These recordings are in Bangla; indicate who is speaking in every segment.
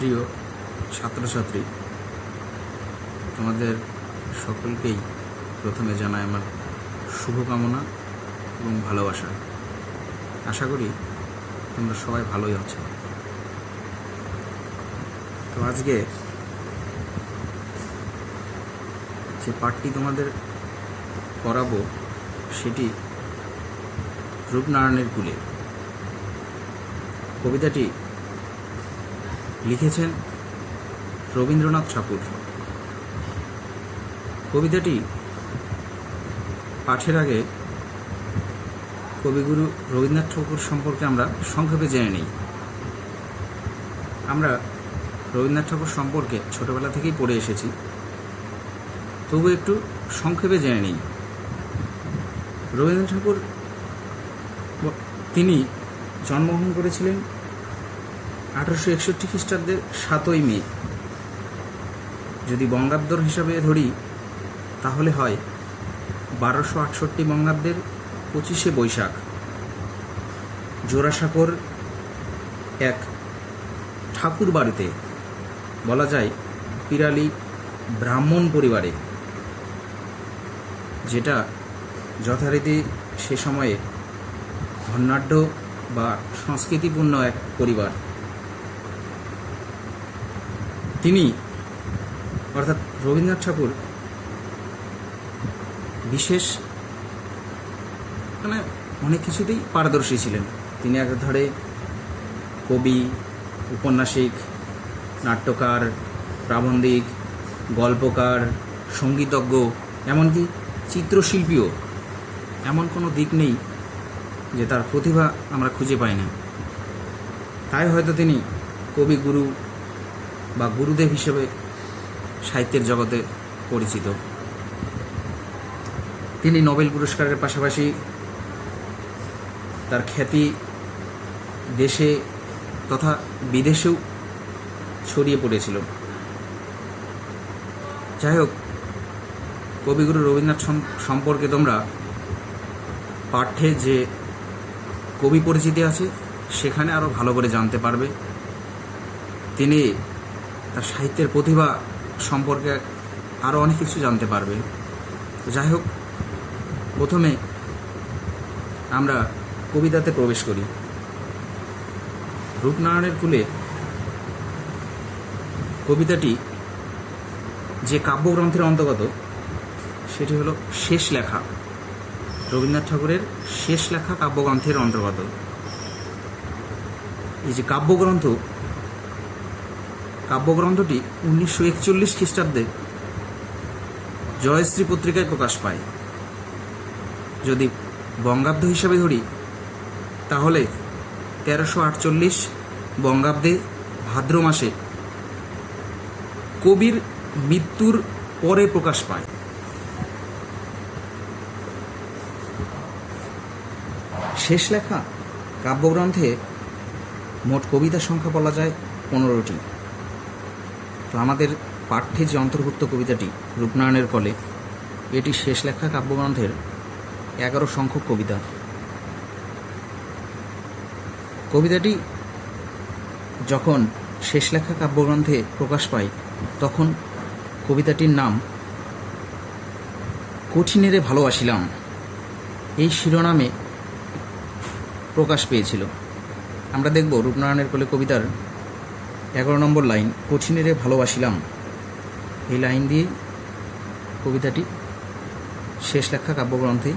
Speaker 1: প্রিয় ছাত্রছাত্রী, তোমাদের সকলকেই প্রথমে জানাই আমার শুভকামনা এবং ভালোবাসা। আশা করি তোমরা সবাই ভালোই আছো। তো আজকে যে পাঠটি তোমাদের করাবো সেটি রূপনারায়ণের কুলে। কবিতাটি লিখেছেন রবীন্দ্রনাথ ঠাকুর। কবিতাটি পাঠের আগে কবিগুরু রবীন্দ্রনাথ ঠাকুর সম্পর্কে আমরা সংক্ষেপে জেনে নিই। আমরা রবীন্দ্রনাথ ঠাকুর সম্পর্কে ছোটবেলা থেকেই পড়ে এসেছি, তবু একটু সংক্ষেপে জেনে নিই। রবীন্দ্রনাথ ঠাকুর তিনি জন্মগ্রহণ করেছিলেন 1861 খ্রিস্টাব্দের 7ই মে। যদি বঙ্গাব্দর হিসাবে ধরি তাহলে হয় 1268 বঙ্গাব্দের 25শে বৈশাখ। জোড়াসাঁকোর এক ঠাকুর বাড়িতে, বলা যায় পিরালি ব্রাহ্মণ পরিবারে, যেটা যথারীতি সে সময়ে ধনাঢ্য বা সংস্কৃতিপূর্ণ এক পরিবার। তিনি অর্থাৎ রবীন্দ্রনাথ ঠাকুর বিশেষ অনেক কিছুতেই পারদর্শী ছিলেন। তিনি একধারে কবি, উপন্যাসিক, নাট্যকার, প্রাবন্ধিক, গল্পকার, সঙ্গীতজ্ঞ, এমনকি চিত্রশিল্পীও। এমন কোনো দিক নেই যে তার প্রতিভা আমরা খুঁজে পাই না। তাই হয়তো তিনি কবিগুরু বা গুরুদেব হিসেবে সাহিত্যের জগতে পরিচিত। তিনি নোবেল পুরস্কারের পাশাপাশি তার খ্যাতি দেশে তথা বিদেশেও ছড়িয়ে পড়েছিল। যাই হোক, কবিগুরু রবীন্দ্রনাথ সম্পর্কে তোমরা পাঠ্যে যে কবি পরিচিতি আছে সেখানে আরও ভালো করে জানতে পারবে। তিনি তার সাহিত্যের প্রতিভা সম্পর্কে আরও অনেক কিছু জানতে পারবে। যাই হোক, প্রথমে আমরা কবিতাতে প্রবেশ করি। রূপনারায়ণের কুলে কবিতাটি যে কাব্যগ্রন্থের অন্তর্গত সেটি হলো শেষ লেখা। রবীন্দ্রনাথ ঠাকুরের শেষ লেখা কাব্যগ্রন্থের অন্তর্গত। এই যে কাব্যগ্রন্থটি 1941 খ্রিস্টাব্দে জয়শ্রী পত্রিকায় প্রকাশ পায়। যদি বঙ্গাব্দ হিসাবে ধরি তাহলে 1348 বঙ্গাব্দে ভাদ্র মাসে কবির মৃত্যুর পরে প্রকাশ পায়। শেষ লেখা কাব্যগ্রন্থে মোট কবিতার সংখ্যা বলা যায় 15টি। তো আমাদের পাঠ্যে যে অন্তর্ভুক্ত কবিতাটি রূপনারায়ণের কলে, এটি শেষ লেখা কাব্যগ্রন্থের 11 সংখ্যক কবিতা। কবিতাটি যখন শেষ লেখা কাব্যগ্রন্থে প্রকাশ পায় তখন কবিতাটির নাম কঠিনেরে ভালোবাসিলাম এই শিরোনামে প্রকাশ পেয়েছিল। আমরা দেখব রূপনারায়ণের কোলে কবিতার 11 নম্বর লাইন, কঠিনেরে ভালোবাসিলাম, এই লাইন দিয়ে কবিতাটি শেষ লেখা কাব্যগ্রন্থে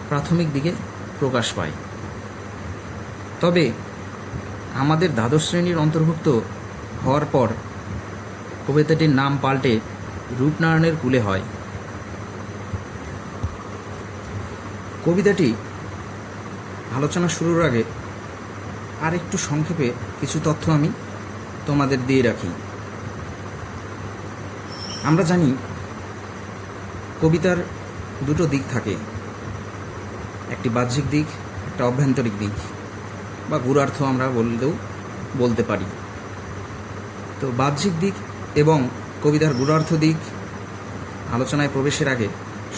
Speaker 1: প্রাথমিক দিকে প্রকাশ পায়। তবে আমাদের দ্বাদশ শ্রেণীর অন্তর্ভুক্ত হওয়ার পর কবিতাটির নাম পাল্টে রূপনারায়ণের কুলে হয়। কবিতাটি আলোচনা শুরুর আগে আর একটু সংক্ষেপে কিছু তথ্য আমি তোমাদের দিয়ে রাখি। আমরা জানি কবিতার দুটো দিক থাকে, একটি বাহ্যিক দিক, একটা অভ্যন্তরিক দিক, বা গূঢ়ার্থ আমরা বলতে পারি। তো বাহ্যিক দিক এবং কবিতার গূঢ়ার্থ দিক আলোচনায় প্রবেশের আগে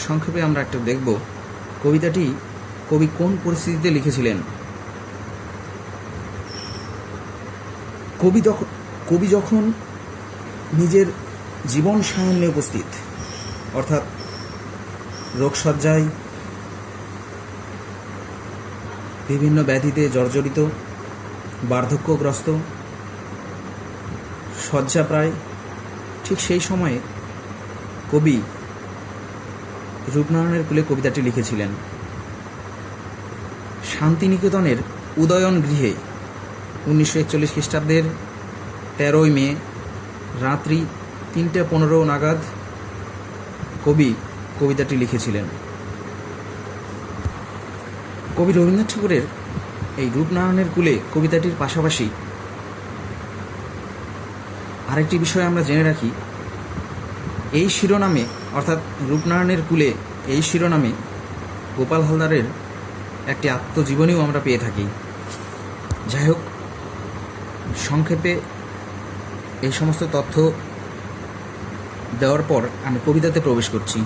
Speaker 1: সংক্ষেপে আমরা একটু দেখব কবিতাটি কবি কোন পরিস্থিতিতে লিখেছিলেন। কবি যখন নিজের জীবন সায়ান্নে উপস্থিত, অর্থাৎ রোগশয্যায়, বিভিন্ন ব্যাধিতে জর্জরিত, বার্ধক্যগ্রস্ত, শয্যাপ্রায়, ঠিক সেই সময়ে কবি রূপনারায়ণের কুলে কবিতাটি লিখেছিলেন। শান্তিনিকেতনের উদয়ন গৃহে 1941 খ্রিস্টাব্দের 13ই মে রাত্রি 3:15 নাগাদ কবি কবিতাটি লিখেছিলেন। কবি রবীন্দ্রনাথ ঠাকুরের এই রূপনারায়ণের কুলে কবিতাটির পাশাপাশি আরেকটি বিষয় আমরা জেনে রাখি। এই শিরোনামে, অর্থাৎ রূপনারায়ণের কুলে, এই শিরোনামে গোপাল হালদারের একটি আত্মজীবনীও আমরা পেয়ে থাকি। যাই হোক, সংক্ষেপে এই সমস্ত তথ্য দেওয়ার পর আমি কবিতাতে প্রবেশ করছি।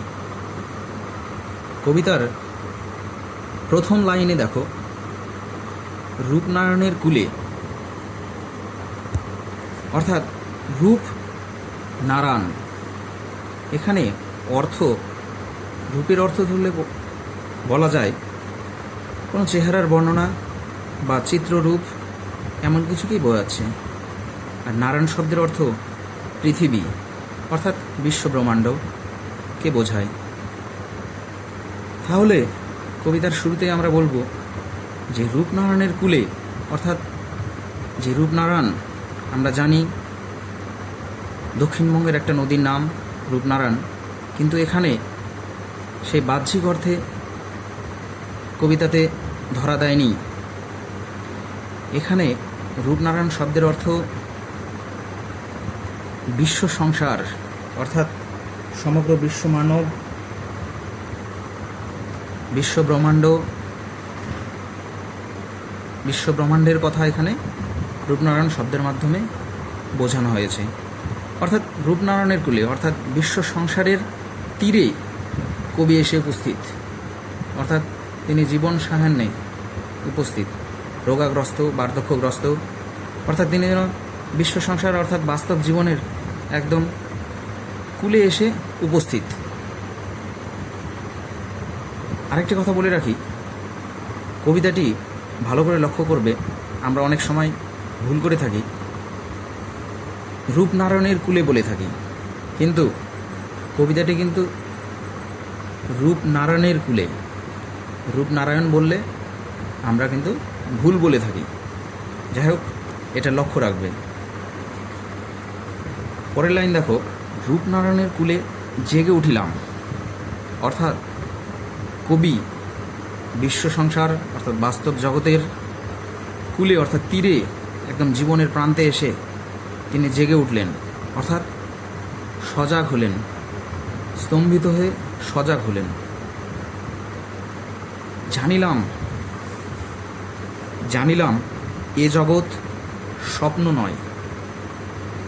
Speaker 1: কবিতার প্রথম লাইনে দেখো, রূপনারায়ণের কুলে, অর্থাৎ রূপ নারায়ণ। এখানে অর্থ, রূপের অর্থ ধরলে বলা যায় কোনো চেহারার বর্ণনা বা চিত্ররূপ, এমন কিছুকেই বোঝাচ্ছে। আর নারায়ণ শব্দের অর্থ পৃথিবী, অর্থাৎ বিশ্বব্রহ্মাণ্ডকে বোঝায়। তাহলে কবিতার শুরুতে আমরা বলবো যে রূপনারায়ণের কুলে, অর্থাৎ যে রূপনারায়ণ আমরা জানি দক্ষিণবঙ্গের একটা নদীর নাম রূপনারায়ণ, কিন্তু এখানে সেই বাহ্যিক অর্থে কবিতাতে ধরা দেয়নি। এখানে রূপনারায়ণ শব্দের অর্থ বিশ্ব সংসার, অর্থাৎ সমগ্র বিশ্ব মানব, বিশ্বব্রহ্মাণ্ডের কথা এখানে রূপনারায়ণ শব্দের মাধ্যমে বোঝানো হয়েছে। অর্থাৎ রূপনারায়ণের কুলে, অর্থাৎ বিশ্ব সংসারের তীরে কবি এসে উপস্থিত, অর্থাৎ তিনি জীবন সায়ান্নে উপস্থিত, রোগাগ্রস্ত, বার্ধক্যগ্রস্ত, অর্থাৎ তিনি যেন বিশ্ব সংসার, অর্থাৎ বাস্তব জীবনের একদম কুলে এসে উপস্থিত। আরেকটি কথা বলে রাখি, কবিতাটি ভালো করে লক্ষ্য করবে, আমরা অনেক সময় ভুল করে থাকি, রূপনারায়ণের কুলে বলে থাকি, কিন্তু কবিতাটি কিন্তু রূপনারায়ণের কুলে, রূপনারায়ণ বললে আমরা কিন্তু ভুল বলে থাকি। যাই হোক, এটা লক্ষ্য রাখবে। পরের লাইন দেখো, রূপনারায়ণের কুলে জেগে উঠিলাম, অর্থাৎ কবি বিশ্ব সংসার, অর্থাৎ বাস্তব জগতের কুলে, অর্থাৎ তীরে, একদম জীবনের প্রান্তে এসে তিনি জেগে উঠলেন, অর্থাৎ সজাগ হলেন, স্তম্ভিত হয়ে সজাগ হলেন। জানিলাম এ জগৎ স্বপ্ন নয়,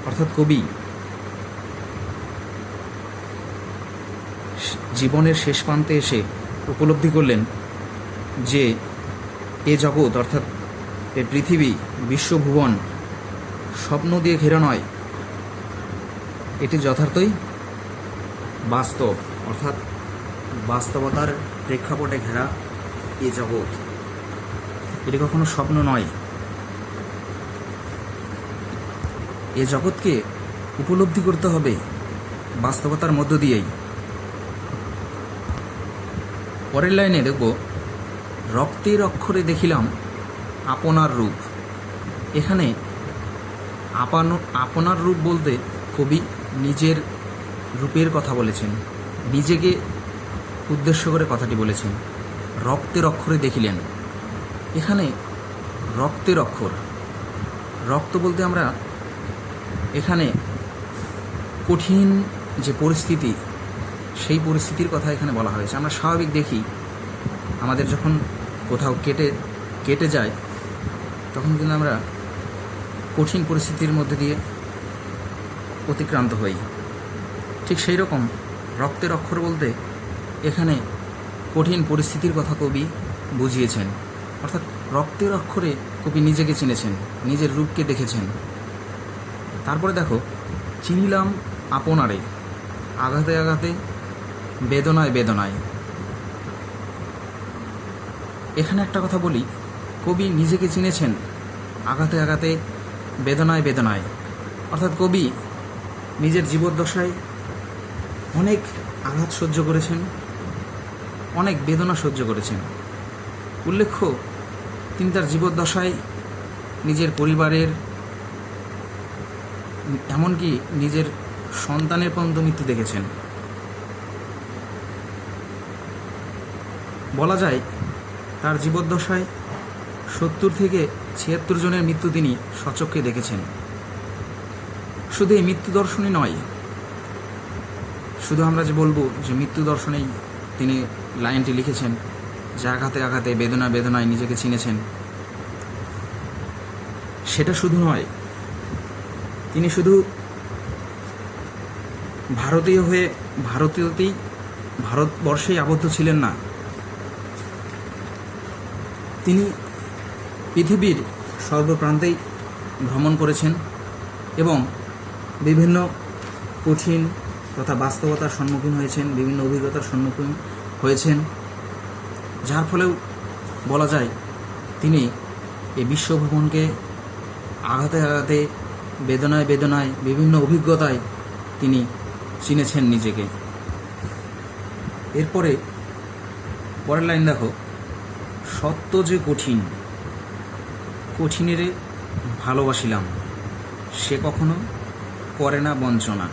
Speaker 1: অর্থাৎ কবি জীবনের শেষ প্রান্তে এসে উপলব্ধি করলেন যে এ জগৎ, অর্থাৎ এ পৃথিবী, বিশ্বভুবন স্বপ্ন দিয়ে ঘেরা নয়, এটি যথার্থই বাস্তব, অর্থাৎ বাস্তবতার প্রেক্ষাপটে ঘেরা এ জগৎ, এটি কখনো স্বপ্ন নয়। এ জগৎকে উপলব্ধি করতে হবে বাস্তবতার মধ্য দিয়েই। পরের লাইনে দেখব, রক্তের অক্ষরে দেখিলাম আপনার রূপ। এখানে আপনার রূপ বলতে কবি নিজের রূপের কথা বলেছেন, নিজেকে উদ্দেশ্য করে কথাটি বলেছেন। রক্তের অক্ষরে দেখিলেন, এখানে রক্তের অক্ষর, রক্ত বলতে আমরা এখানে কঠিন যে পরিস্থিতি, সেই পরিস্থিতির কথা এখানে বলা হয়েছে। আমরা স্বাভাবিক দেখি, আমাদের যখন কোথাও কেটে যায়, তখন কিন্তু আমরা কঠিন পরিস্থিতির মধ্যে দিয়ে অতিক্রান্ত হই। ঠিক সেই রকম রক্তের অক্ষর বলতে এখানে কঠিন পরিস্থিতির কথা কবি বুঝিয়েছেন, অর্থাৎ রক্তের অক্ষরে কবি নিজেকে চিনেছেন, নিজের রূপকে দেখেছেন। তারপরে দেখো, চিনিলাম আপনারে, আঘাতে আঘাতে, বেদনায় বেদনায়। এখানে একটা কথা বলি, কবি নিজেকে চিনেছেন আঘাতে আঘাতে, বেদনায় বেদনায়। অর্থাৎ কবি নিজের জীবদ্দশায় অনেক আঘাত সহ্য করেছেন, অনেক বেদনা সহ্য করেছেন। উল্লেখ্য, তিনি তার জীবদ্দশায় নিজের পরিবারের, এমনকি নিজের সন্তানের পর্যন্ত মৃত্যু দেখেছেন। বলা যায় তার জীবদ্দশায় 70 থেকে 76 জনের মৃত্যু তিনি স্বচক্ষে দেখেছেন। শুধু এই মৃত্যু দর্শনই নয়, শুধু আমরা যে বলবো যে মৃত্যু দর্শনেই তিনি লাইনটি লিখেছেন যে আঘাতে আঘাতে, বেদনা বেদনায় নিজেকে চিনেছেন, সেটা শুধু নয়। তিনি শুধু ভারতীয় হয়ে ভারতবর্ষেই আবদ্ধ ছিলেন না, তিনি পৃথিবীর সর্বপ্রান্তেই ভ্রমণ করেছেন এবং বিভিন্ন কঠিন তথা বাস্তবতার সম্মুখীন হয়েছেন, বিভিন্ন অভিজ্ঞতার সম্মুখীন হয়েছেন, যার ফলেও বলা যায় তিনি এই বিশ্বভ্রমণকে আঘাতে আঘাতে, বেদনায় বেদনায়, বিভিন্ন অভিজ্ঞতায় তিনি চিনেছেন নিজেকে। এরপরে পরের লাইন দেখো, সত্য যে কঠিন, কঠিনেরে ভালোবাসিলাম, সে কখনো করে না বঞ্চনা।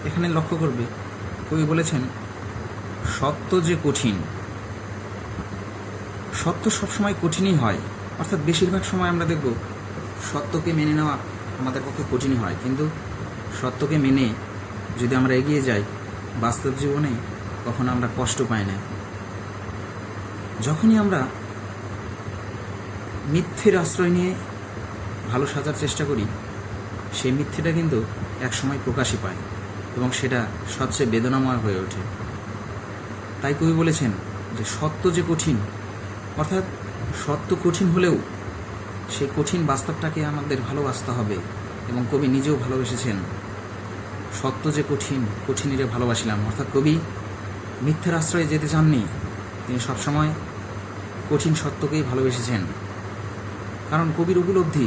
Speaker 1: এখানে লক্ষ্য করবে, কবি বলেছেন সত্য যে কঠিন। সত্য সবসময় কঠিনই হয়, অর্থাৎ বেশিরভাগ সময় আমরা দেখব সত্যকে মেনে নেওয়া আমাদের পক্ষে কঠিনই হয়, কিন্তু সত্যকে মেনে যদি আমরা এগিয়ে যাই বাস্তব জীবনে, কখনো আমরা কষ্ট পাই না। যখনই আমরা মিথ্যের আশ্রয় নিয়ে ভালো সাজার চেষ্টা করি, সেই মিথ্যেটা কিন্তু একসময় প্রকাশই পায় এবং সেটা সবচেয়ে বেদনাময় হয়ে ওঠে। তাই কবি বলেছেন যে সত্য যে কঠিন, অর্থাৎ সত্য কঠিন হলেও সেই কঠিন বাস্তবটাকে আমাদের ভালোবাসতে হবে, এবং কবি নিজেও ভালোবেসেছেন। সত্য যে কঠিন, কঠিনেরে ভালোবাসিলাম, অর্থাৎ কবি মিথ্যের আশ্রয়ে যেতে চাননি, তিনি সবসময় কঠিন সত্যকেই ভালোবেসেছেন। কারণ কবির উপলব্ধি,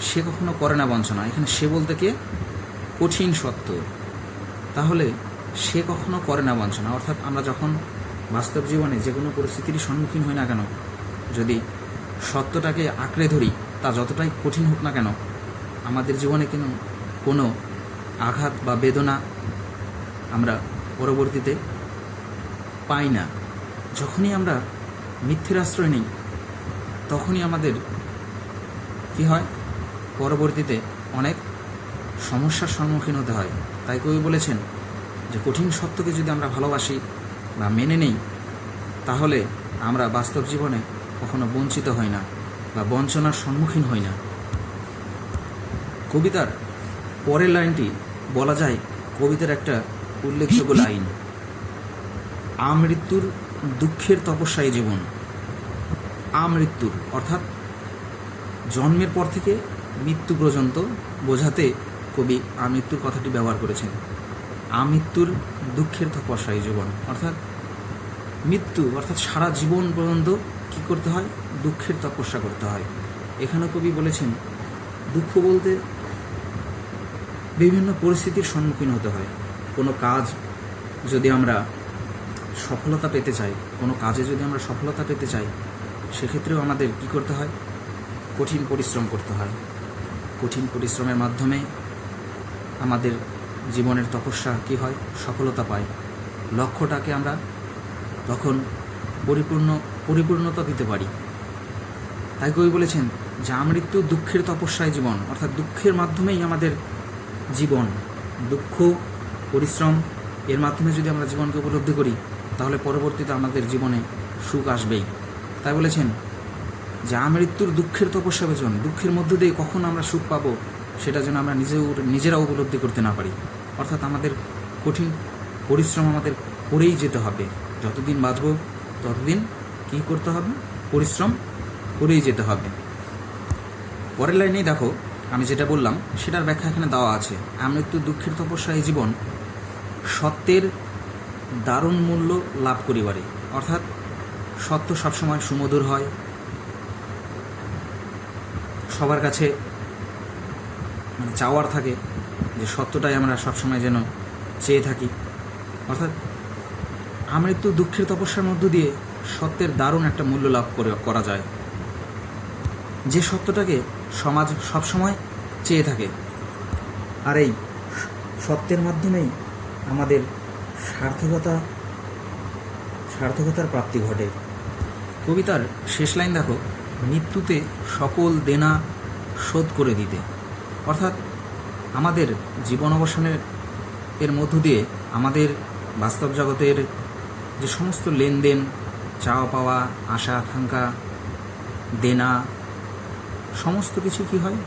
Speaker 1: সে কখনো করে না বঞ্চনা। এখানে সে বলতে কে? কঠিন সত্য। তাহলে সে কখনো করে না বঞ্চনা, অর্থাৎ আমরা যখন বাস্তব জীবনে যে কোনো পরিস্থিতির সম্মুখীন হই না কেন, যদি সত্যটাকে আঁকড়ে ধরি, তা যতটাই কঠিন হোক না কেন, আমাদের জীবনে কোনো আঘাত বা বেদনা আমরা পরবর্তীতে পাই না। যখনই আমরা মিথ্যের আশ্রয় নিই, তখনই আমাদের কি হয়, পরবর্তীতে অনেক সমস্যার সম্মুখীন হতে হয়। তাই কবি বলেছেন যে কঠিন সত্যকে যদি আমরা ভালোবাসি বা মেনে নেই, তাহলে আমরা বাস্তব জীবনে কখনো বঞ্চিত হই না বা বঞ্চনার সম্মুখীন হই না। কবিতার পরের লাইনটি বলা যায় কবিতার একটা উল্লেখযোগ্য লাইন, আমৃত্যুর দুঃখের তপস্যায় জীবন। আমৃত্যুর অর্থাৎ জন্মের পর থেকে মৃত্যু পর্যন্ত বোঝাতে কবি আমৃত্যুর কথাটি ব্যবহার করেছেন। আমৃত্যুর দুঃখের তপস্যায় জীবন, অর্থাৎ মৃত্যু, অর্থাৎ সারা জীবন পর্যন্ত কী করতে হয়? দুঃখের তপস্যা করতে হয়। এখানে কবি বলেছেন দুঃখ বলতে বিভিন্ন পরিস্থিতির সম্মুখীন হতে হয়। কোনো কাজ যদি আমরা সফলতা পেতে চাই, কোনো কাজে যদি আমরা সফলতা পেতে চাই, সেক্ষেত্রেও আমাদের কী করতে হয়? কঠিন পরিশ্রম করতে হয়। কঠিন পরিশ্রমের মাধ্যমে আমাদের জীবনের তপস্যা কী হয়? সফলতা পায়। লক্ষ্যটাকে আমরা তখন পরিপূর্ণতা দিতে পারি। তাই কবি বলেছেন যে আমৃত্যু দুঃখের তপস্যায় জীবন, অর্থাৎ দুঃখের মাধ্যমেই আমাদের জীবন। দুঃখ, পরিশ্রম, এর মাধ্যমে যদি আমরা জীবনকে উপলব্ধি করি, তাহলে পরবর্তীতে আমাদের জীবনে সুখ আসবেই। তাই বলেছেন যে আমৃত্যুর দুঃখের তপস্যা জীবন, দুঃখের মধ্য দিয়ে কখন আমরা সুখ পাবো সেটা যেন আমরা নিজেরা উপলব্ধি করতে না পারি। অর্থাৎ আমাদের কঠিন পরিশ্রম আমাদের করেই যেতে হবে। যতদিন বাঁচব ততদিন কী করতে হবে? পরিশ্রম করেই যেতে হবে। পরের লাইনেই দেখো, আমি যেটা বললাম সেটার ব্যাখ্যা এখানে দেওয়া আছে। আমৃত্যু দুঃখের তপস্যা এই জীবন সত্যের দারুণ মূল্য লাভ করিবারে, অর্থাৎ সত্য সবসময় সুমধুর হয়, সবার কাছে চাওয়ার থাকে যে সত্যটাই আমরা সবসময় যেন চেয়ে থাকি। অর্থাৎ আমৃত্যু দুঃখের তপস্যার মধ্য দিয়ে সত্যের দারুণ একটা মূল্য লাভ করা যায়, যে সত্যটাকে সমাজ সবসময় চেয়ে থাকে। আর এই সত্যের মাধ্যমেই আমাদের সার্থকতার প্রাপ্তি ঘটে। কবিতার শেষ লাইন দেখো, মৃত্যুতে সকল দেনা শোধ করে দিতে। অর্থাৎ আমাদের জীবন অবসানের এর মধ্য দিয়ে আমাদের বাস্তব জগতের যে সমস্ত লেনদেন, চাওয়া পাওয়া, আশা আকাঙ্ক্ষা, দেনা, সমস্ত কিছু কি হয়,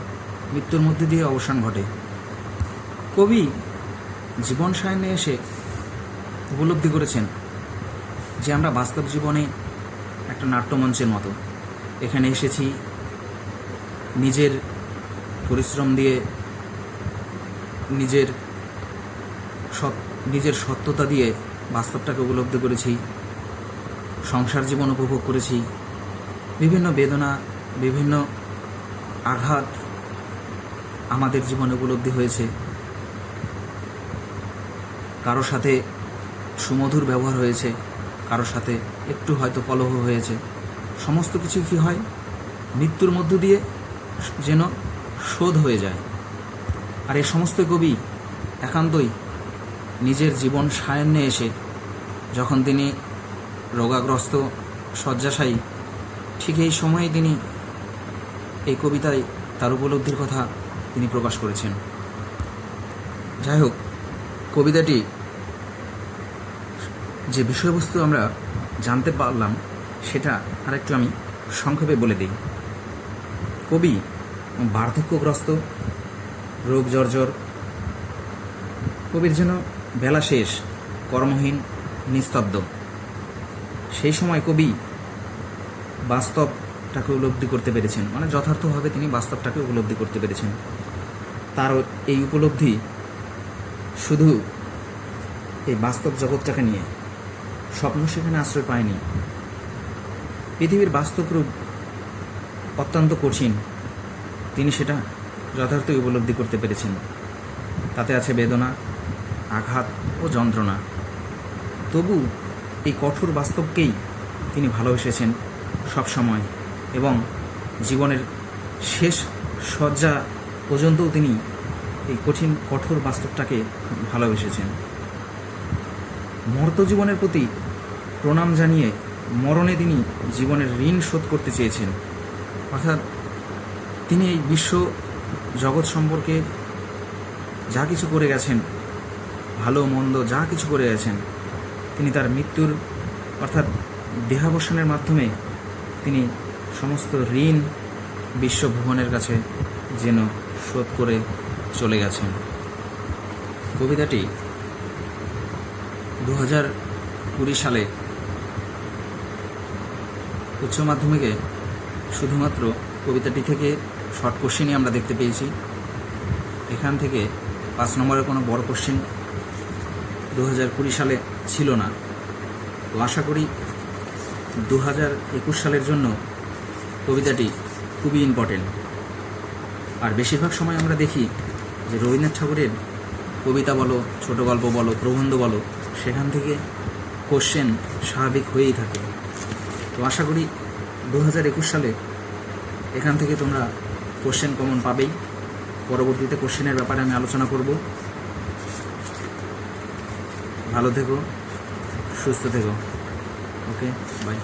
Speaker 1: মৃত্যুর মধ্যে দিয়ে অবসান ঘটে। কবি জীবন সায়নে এসে উপলব্ধি করেছেন যে আমরা বাস্তব জীবনে একটা নাট্যমঞ্চের মতো এখানে এসেছি, নিজের পরিশ্রম দিয়ে, নিজের সত্যতা দিয়ে বাস্তবটাকে উপলব্ধি করেছি, সংসার জীবন উপভোগ করেছি, বিভিন্ন বেদনা, বিভিন্ন আঘাত আমাদের জীবনে উপলব্ধি হয়েছে, কারো সাথে সুমধুর ব্যবহার হয়েছে, কারো সাথে একটু হয়তো কলহ হয়েছে। সমস্ত কিছু কি হয়, মৃত্যুর মধ্য দিয়ে যেন শোধ হয়ে যায়। আর এই সমস্ত কবি একান্তই নিজের জীবন সায়নে এসে, যখন তিনি রোগাগ্রস্ত শয্যাশায়ী, ঠিক এই সময়ে তিনি এই কবিতায় তার উপলব্ধির কথা তিনি প্রকাশ করেছেন। যাই হোক, কবিতাটি যে বিষয়বস্তু আমরা জানতে পারলাম সেটা আরেকটু আমি সংক্ষেপে বলে দিই। কবি বার্ধক্যগ্রস্ত, রোগ জর্জর, কবির যেন বেলা শেষ, কর্মহীন, নিস্তব্ধ। সেই সময় কবি বাস্তবটাকে উপলব্ধি করতে পেরেছেন, মানে যথার্থভাবে তিনি বাস্তবটাকে উপলব্ধি করতে পেরেছেন। তার এই উপলব্ধি শুধু এই বাস্তব জগৎটাকে নিয়ে, স্বপ্ন সেখানে আশ্রয় পায়নি। পৃথিবীর বাস্তব রূপ অত্যন্ত কঠিন, তিনি সেটা যথার্থই উপলব্ধি করতে পেরেছেন। তাতে আছে বেদনা, আঘাত ও যন্ত্রণা। তবু এই কঠোর বাস্তবকেই তিনি ভালোবেসেছেন সবসময়, এবং জীবনের শেষ শয্যা পর্যন্তও তিনি এই কঠোর বাস্তবটাকে ভালোবেসেছেন। মর্ত জীবনের প্রতি প্রণাম জানিয়ে মরণে তিনি জীবনের ঋণ শোধ করতে চেয়েছেন। অর্থাৎ তিনি এই বিশ্ব জগৎ সম্পর্কে যা কিছু করে গেছেন, ভালো মন্দ যা কিছু করে গেছেন, তিনি তার মৃত্যুর অর্থাৎ দেহাবসানের মাধ্যমে তিনি সমস্ত ঋণ বিশ্বভুবনের কাছে যেন শোধ করে চলে গেছেন। কবিতাটি 2020 সালে উচ্চ মাধ্যমিকে শুধুমাত্র কবিতাটি থেকে শর্ট কোশ্চেনই আমরা দেখতে পেয়েছি। এখান থেকে 5 নম্বরের কোনো বড় কোশ্চেন 2020 সালে ছিল না। তো আশা করি 2021 সালের জন্য কবিতাটি খুবই ইম্পর্টেন্ট। আর বেশিরভাগ সময় আমরা দেখি যে রবীন্দ্রনাথ ঠাকুরের কবিতা বলো, ছোট গল্প বলো, প্রবন্ধ বলো, সেখান থেকে কোশ্চেন স্বাভাবিক হয়েই থাকে। তো আশা করি 2021 সালে এখান থেকে তোমরা কোশ্চেন কমন পাবেই। পরবর্তীতে কোশ্চেনের ব্যাপারে আমি আলোচনা করব। ভালো থেকো, সুস্থ থেকো। ওকে, বাই।